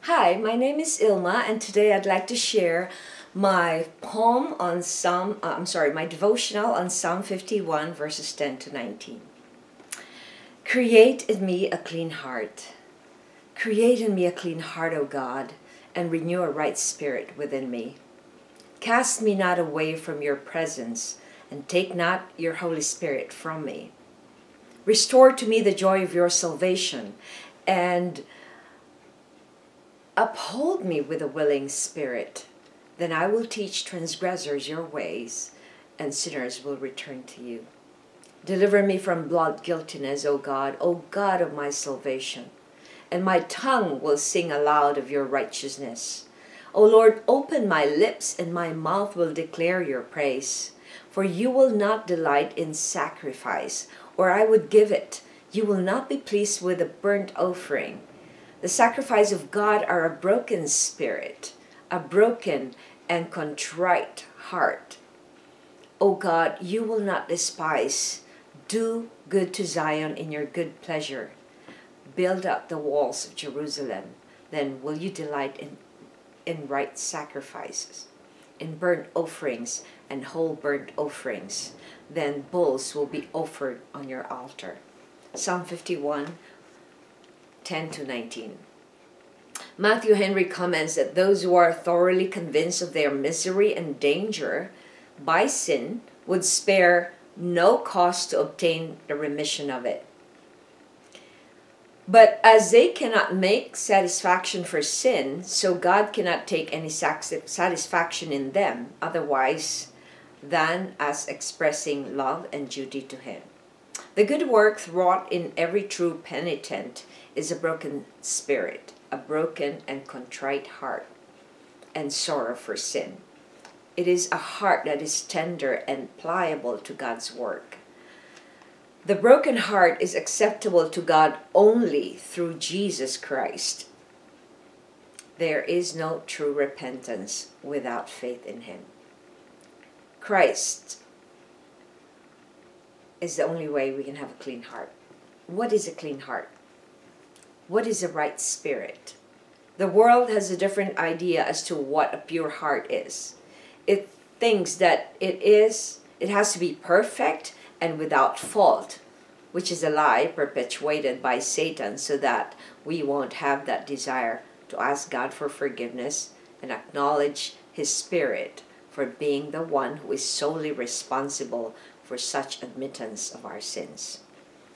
Hi, my name is Ilma, and today I'd like to share my my devotional on Psalm 51, verses 10 to 19. Create in me a clean heart. Create in me a clean heart, O God, and renew a right spirit within me. Cast me not away from your presence, and take not your Holy Spirit from me. Restore to me the joy of your salvation, and uphold me with a willing spirit. Then I will teach transgressors your ways, and sinners will return to you. Deliver me from blood guiltiness, O God of my salvation, and my tongue will sing aloud of your righteousness. O Lord, open my lips, and my mouth will declare your praise. For you will not delight in sacrifice, or I would give it. You will not be pleased with a burnt offering. The sacrifice of God are a broken spirit, a broken and contrite heart. O God, you will not despise. Do good to Zion in your good pleasure. Build up the walls of Jerusalem. Then will you delight in right sacrifices, in burnt offerings and whole burnt offerings. Then bulls will be offered on your altar. Psalm 51, 10 to 19. Matthew Henry comments that those who are thoroughly convinced of their misery and danger by sin would spare no cost to obtain the remission of it. But as they cannot make satisfaction for sin, so God cannot take any satisfaction in them otherwise than as expressing love and duty to Him. The good work wrought in every true penitent is a broken spirit, a broken and contrite heart, and sorrow for sin. It is a heart that is tender and pliable to God's work. The broken heart is acceptable to God only through Jesus Christ. There is no true repentance without faith in Him. Christ is the only way we can have a clean heart. What is a clean heart? What is a right spirit? The world has a different idea as to what a pure heart is. It thinks that it has to be perfect and without fault, which is a lie perpetuated by Satan so that we won't have that desire to ask God for forgiveness and acknowledge His Spirit for being the one who is solely responsible for such admittance of our sins.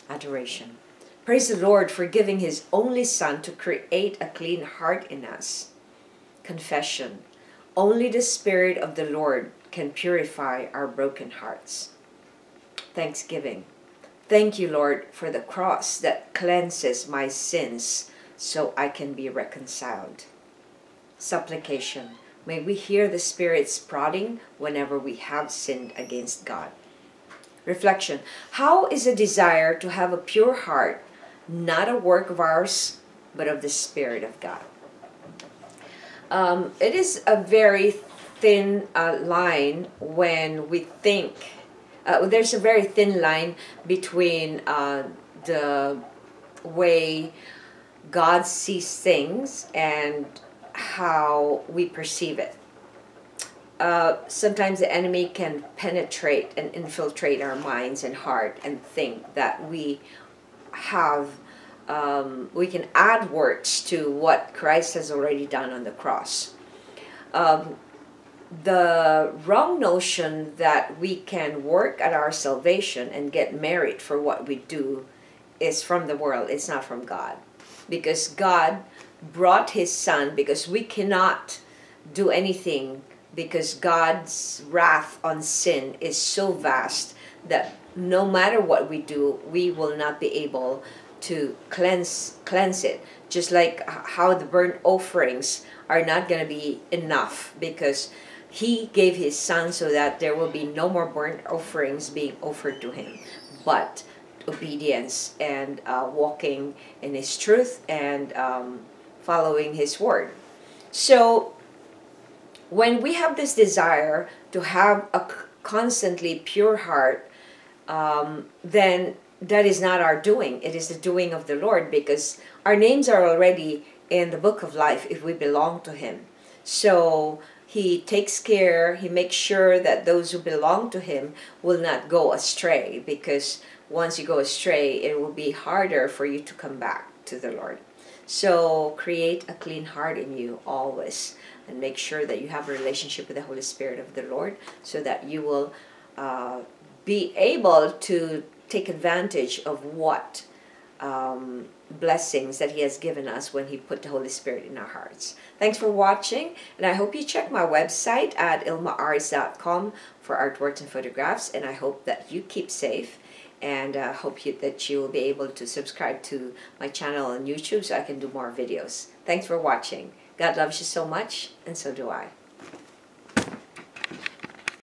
Adoration. Praise the Lord for giving His only Son to create a clean heart in us. Confession. Only the Spirit of the Lord can purify our broken hearts. Thanksgiving. Thank you, Lord, for the cross that cleanses my sins so I can be reconciled. Supplication. May we hear the Spirit's prodding whenever we have sinned against God. Reflection. How is a desire to have a pure heart not a work of ours, but of the Spirit of God? It is a very thin line when we think, there's a very thin line between the way God sees things and how we perceive it. Sometimes the enemy can penetrate and infiltrate our minds and heart and think that we can add works to what Christ has already done on the cross. The wrong notion that we can work at our salvation and get merit for what we do is from the world. It's not from God. Because God brought His Son, because we cannot do anything, because God's wrath on sin is so vast that no matter what we do, we will not be able to cleanse it. Just like how the burnt offerings are not going to be enough, because He gave His Son so that there will be no more burnt offerings being offered to Him, but obedience and walking in His truth and following His word. So when we have this desire to have a constantly pure heart, then that is not our doing. It is the doing of the Lord, because our names are already in the book of life if we belong to Him. So He takes care, He makes sure that those who belong to Him will not go astray, because once you go astray, it will be harder for you to come back to the Lord. So create a clean heart in you always, and make sure that you have a relationship with the Holy Spirit of the Lord, so that you will be able to take advantage of what blessings that He has given us when He put the Holy Spirit in our hearts. Thanks for watching, and I hope you check my website at ilmaaris.com for artworks and photographs, and I hope that you keep safe, and hope that you will be able to subscribe to my channel on YouTube so I can do more videos. Thanks for watching. God loves you so much, and so do I.